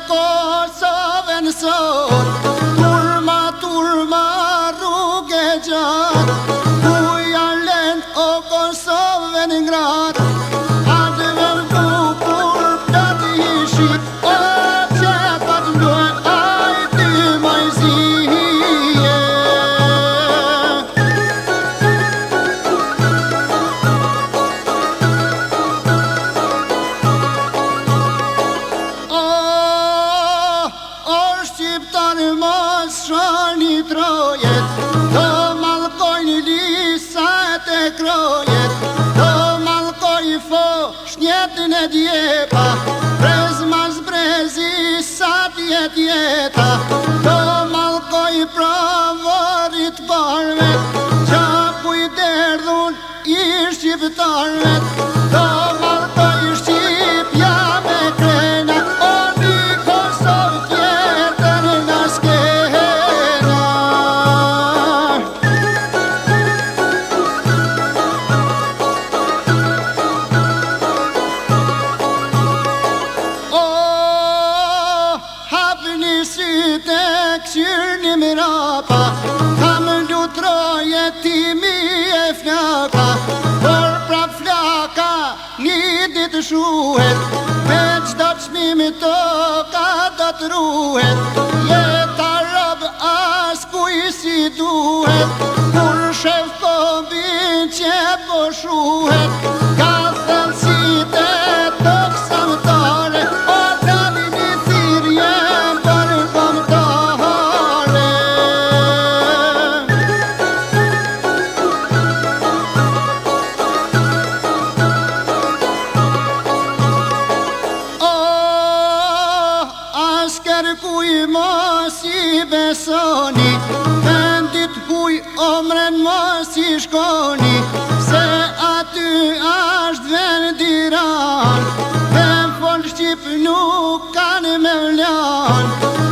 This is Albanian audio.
Kosovën sot, turma rrugë gjatë, ku janë lënë o Kosovën ngratë, atë vërdu kur platë ishi, o qepat mdoj ajti majzije. Shqiptarë mos shani trojet, do malkojnë lisat e krojet, do malkoj foshnjetin e djepa, brez mas brezi sa tjet jeta, do malkoj pravorit barvet, qaku i derdhun i shqiptarvet, do malkoj Shqipja me krena, o një Kosovë tjetër nga skena. O, hapni sytë e këshirni mrapa, kam lutroje timi e flaka, por prap flaka një ditë shuhet, me qdo qmimi toka do të ruhet, jeta rob as kuj si duhet, kur shef kombin që po shuhet, ka thënësit e tokë samtare, o dali një thirje për komtare. Asker kuj mos i besoni, vendit kuj omren mos i shkoni, se aty ashtë vendiran, me fol Shqip nuk kanë me vlan.